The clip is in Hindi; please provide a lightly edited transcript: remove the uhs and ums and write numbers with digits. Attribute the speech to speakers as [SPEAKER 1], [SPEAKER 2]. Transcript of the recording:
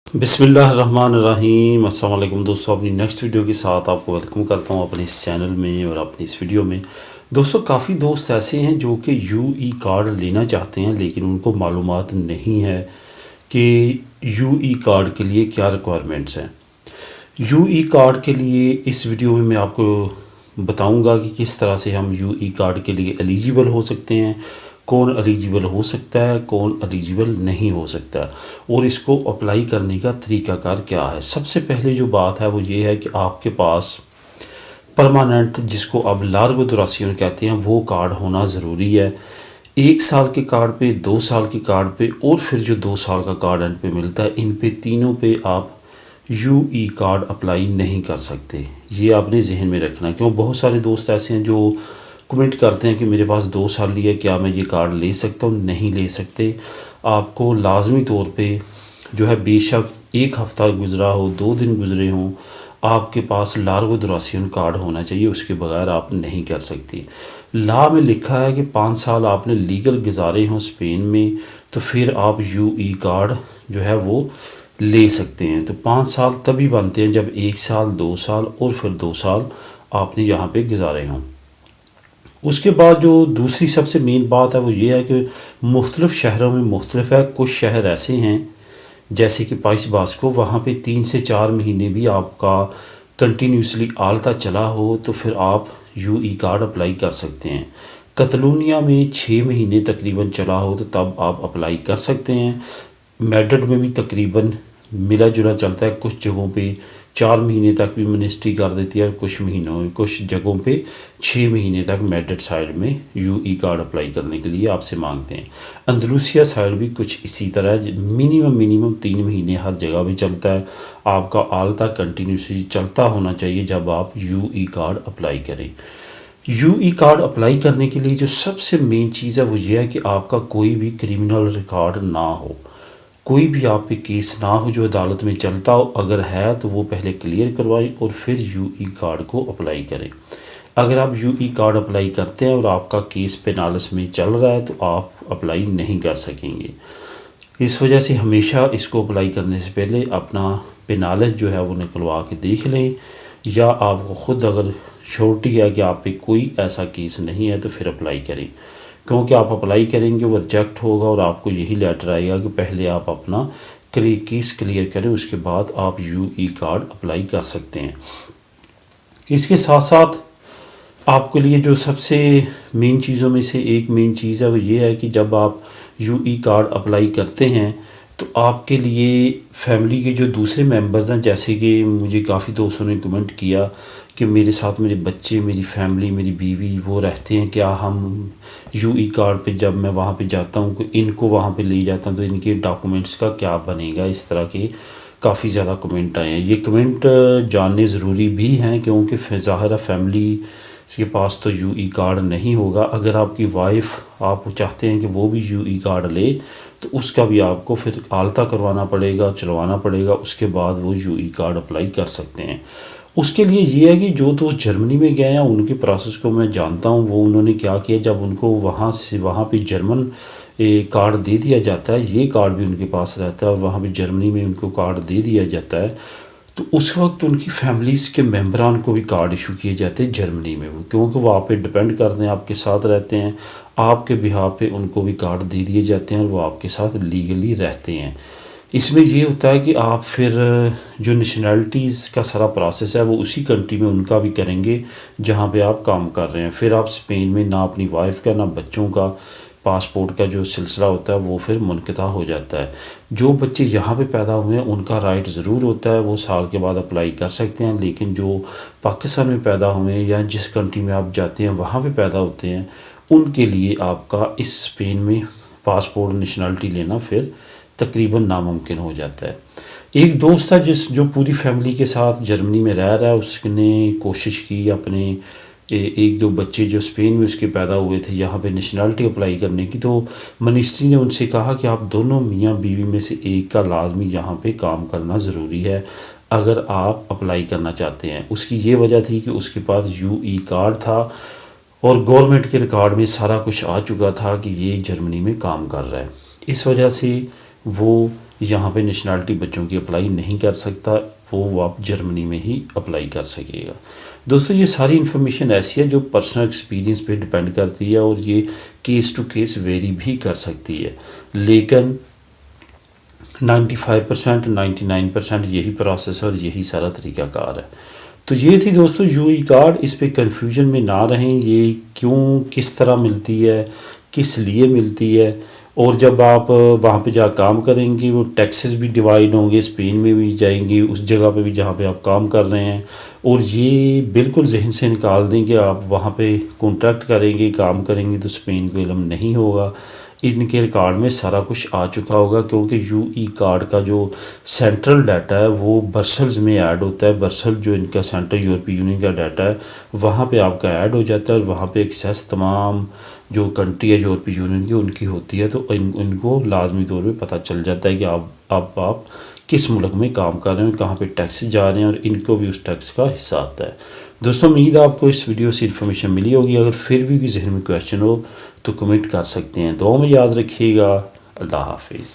[SPEAKER 1] बिस्मिल्लाहिर्रहमानिर्रहीम। अस्सलाम वालेकुम दोस्तों, अपनी नेक्स्ट वीडियो के साथ आपको वेलकम करता हूँ अपने इस चैनल में और अपनी इस वीडियो में। दोस्तों, काफ़ी दोस्त ऐसे हैं जो कि यूई कार्ड लेना चाहते हैं लेकिन उनको मालूमात नहीं है कि यूई कार्ड के लिए क्या रिक्वायरमेंट्स हैं। यूई कार्ड के लिए इस वीडियो में मैं आपको बताऊंगा कि किस तरह से हम यूई कार्ड के लिए एलिजिबल हो सकते हैं, कौन एलिजिबल हो सकता है, कौन एलिजिबल नहीं हो सकता, और इसको अप्लाई करने का तरीकाकार क्या है। सबसे पहले जो बात है वो ये है कि आपके पास परमानेंट, जिसको अब लार्गो दुरासियन कहते हैं, वो कार्ड होना ज़रूरी है। 1 साल के कार्ड पे, 2 साल के कार्ड पे और फिर जो 2 साल का कार्ड एंड पे मिलता है, इन पे तीनों पे आप यूई कार्ड अप्लाई नहीं कर सकते। ये आपने जहन में रखना, क्यों बहुत सारे दोस्त ऐसे हैं जो कमेंट करते हैं कि मेरे पास 2 साल लिया, क्या मैं ये कार्ड ले सकता हूँ? नहीं ले सकते। आपको लाजमी तौर पे जो है, बेशक 1 हफ़्ता गुज़रा हो, 2 दिन गुज़रे हों, आपके पास लार्गो दुरासियन कार्ड होना चाहिए, उसके बगैर आप नहीं कर सकती। लॉ में लिखा है कि 5 साल आपने लीगल गुजारे हों स्पेन में, तो फिर आप यूई कार्ड जो है वो ले सकते हैं। तो 5 साल तभी बनते हैं जब 1 साल, 2 साल और फिर 2 साल आपने यहाँ पे गुजारे हों। उसके बाद जो दूसरी सबसे मेन बात है वो ये है कि मुख्तलिफ़ शहरों में मुख्तलिफ है। कुछ शहर ऐसे हैं जैसे कि पाइस बास्को, वहाँ पे 3 से 4 महीने भी आपका कंटिन्यूसली आलता चला हो तो फिर आप यूई कार्ड अप्लाई कर सकते हैं। कतलोनिया में 6 महीने तकरीबन चला हो तो तब आप अप्लाई कर सकते हैं। मैड्रिड में भी तकरीबन मिला जुला चलता है, कुछ जगहों पे 4 महीने तक भी मिनिस्ट्री कर देती है, कुछ जगहों पे 6 महीने तक मैड्रिड साइड में यूई कार्ड अप्लाई करने के लिए आपसे मांगते हैं। अंदलूसिया साइड भी कुछ इसी तरह मिनिमम 3 महीने हर जगह भी चलता है। आपका आलता कंटिन्यूसली चलता होना चाहिए जब आप यूई कार्ड अप्लाई करें। यूई कार्ड अप्लाई करने के लिए जो सबसे मेन चीज़ है वो ये है कि आपका कोई भी क्रिमिनल रिकॉर्ड ना हो, कोई भी आप पे केस ना हो जो अदालत में चलता हो। अगर है तो वो पहले क्लियर करवाएं और फिर यूई कार्ड को अप्लाई करें। अगर आप यूई कार्ड अप्लाई करते हैं और आपका केस पेनाल्स में चल रहा है तो आप अप्लाई नहीं कर सकेंगे। इस वजह से हमेशा इसको अप्लाई करने से पहले अपना पेनाल्स जो है वो निकलवा के देख लें, या आपको ख़ुद अगर श्योरिटी है कि आप पे कोई ऐसा केस नहीं है तो फिर अप्लाई करें। क्योंकि आप अप्लाई करेंगे वो रिजेक्ट होगा और आपको यही लेटर आएगा कि पहले आप अपना केस क्लियर करें, उसके बाद आप यूई कार्ड अप्लाई कर सकते हैं। इसके साथ साथ आपके लिए जो सबसे मेन चीज़ों में से एक मेन चीज़ है वो ये है कि जब आप यूई कार्ड अप्लाई करते हैं तो आपके लिए फैमिली के जो दूसरे मेंबर्स हैं, जैसे कि मुझे काफ़ी दोस्तों ने कमेंट किया कि मेरे साथ मेरे बच्चे, मेरी फैमिली, मेरी बीवी वो रहते हैं, क्या हम यूई कार्ड पे जब मैं वहाँ पे जाता हूँ, इनको वहाँ पे ले जाता हूँ तो इनके डॉक्यूमेंट्स का क्या बनेगा? इस तरह के काफ़ी ज़्यादा कमेंट आए हैं। ये कमेंट जानने ज़रूरी भी हैं क्योंकि ज़ाहिर है फैमिली के पास तो यूई कार्ड नहीं होगा। अगर आपकी वाइफ, आप चाहते हैं कि वो भी यूई कार्ड ले तो उसका भी आपको फिर आलता करवाना पड़ेगा, चलवाना पड़ेगा, उसके बाद वो यूई कार्ड अप्लाई कर सकते हैं। उसके लिए ये है कि जो तो जर्मनी में गए हैं उनके प्रोसेस को मैं जानता हूँ। वो उन्होंने क्या किया, जब उनको वहाँ पे जर्मन कार्ड दे दिया जाता है, ये कार्ड भी उनके पास रहता है और वहाँ पे जर्मनी में उनको कार्ड दे दिया जाता है, तो उस वक्त उनकी फैमिलीज़ के मेम्बरान को भी कार्ड इशू किए जाते हैं जर्मनी में। वो क्योंकि वो आप पे डिपेंड करते हैं, आपके साथ रहते हैं, आपके बिहाफ पे उनको भी कार्ड दे दिए जाते हैं और वो आपके साथ लीगली रहते हैं। इसमें ये होता है कि आप फिर जो नेशनैलिटीज़ का सारा प्रोसेस है वो उसी कंट्री में उनका भी करेंगे जहाँ पे आप काम कर रहे हैं। फिर आप स्पेन में ना अपनी वाइफ का ना बच्चों का पासपोर्ट का जो सिलसिला होता है वो फिर मुनक़ता हो जाता है। जो बच्चे यहाँ पे पैदा हुए हैं उनका राइट ज़रूर होता है, वो साल के बाद अप्लाई कर सकते हैं, लेकिन जो पाकिस्तान में पैदा हुए हैं या जिस कंट्री में आप जाते हैं वहाँ पे पैदा होते हैं, उनके लिए आपका इस स्पेन में पासपोर्ट नेशनलिटी लेना फिर तकरीबन नामुमकिन हो जाता है। एक दोस्त था जो पूरी फैमिली के साथ जर्मनी में रह रहा है, उसने कोशिश की अपने एक दो बच्चे जो स्पेन में उसके पैदा हुए थे यहाँ पे नेशनलिटी अप्लाई करने की, तो मिनिस्ट्री ने उनसे कहा कि आप दोनों मियाँ बीवी में से एक का लाजमी यहाँ पे काम करना ज़रूरी है अगर आप अप्लाई करना चाहते हैं। उसकी ये वजह थी कि उसके पास यूई कार्ड था और गवर्नमेंट के रिकॉर्ड में सारा कुछ आ चुका था कि ये जर्मनी में काम कर रहा है। इस वजह से वो यहाँ पे नेशनलिटी बच्चों की अप्लाई नहीं कर सकता, वो आप जर्मनी में ही अप्लाई कर सकेगा। दोस्तों ये सारी इन्फॉर्मेशन ऐसी है जो पर्सनल एक्सपीरियंस पे डिपेंड करती है और ये केस टू केस वेरी भी कर सकती है, लेकिन 95% 99% यही प्रोसेस और यही सारा तरीक़ाकार है। तो ये थी दोस्तों यूई कार्ड, इस पे कन्फ्यूजन में ना रहें, ये क्यों किस तरह मिलती है, किस लिए मिलती है, और जब आप वहाँ पे जा काम करेंगे वो टैक्सेस भी डिवाइड होंगे, स्पेन में भी जाएंगे उस जगह पे भी जहाँ पे आप काम कर रहे हैं। और ये बिल्कुल जहन से निकाल दें कि आप वहाँ पे कॉन्ट्रैक्ट करेंगे, काम करेंगे तो स्पेन को इल्म नहीं होगा। इनके रिकॉर्ड में सारा कुछ आ चुका होगा, क्योंकि यूई कार्ड का जो सेंट्रल डाटा है वो ब्रसल्स में ऐड होता है। ब्रसल जो इनका सेंट्रल यूरोपीय यूनियन का डाटा है वहाँ पे आपका ऐड हो जाता है और वहाँ पे एक्सेस तमाम जो कंट्री है यूरोपीय यूनियन की उनकी होती है। तो इनको लाजमी तौर पे पता चल जाता है कि आप किस मुल्क में काम कर रहे हैं, कहाँ पे टैक्स जा रहे हैं, और इनको भी उस टैक्स का हिस्सा आता है। दोस्तों उम्मीद है आपको इस वीडियो से इन्फॉर्मेशन मिली होगी। अगर फिर भी कोई जहन में क्वेश्चन हो तो कमेंट कर सकते हैं। दुआ में याद रखिएगा। अल्लाह हाफिज़।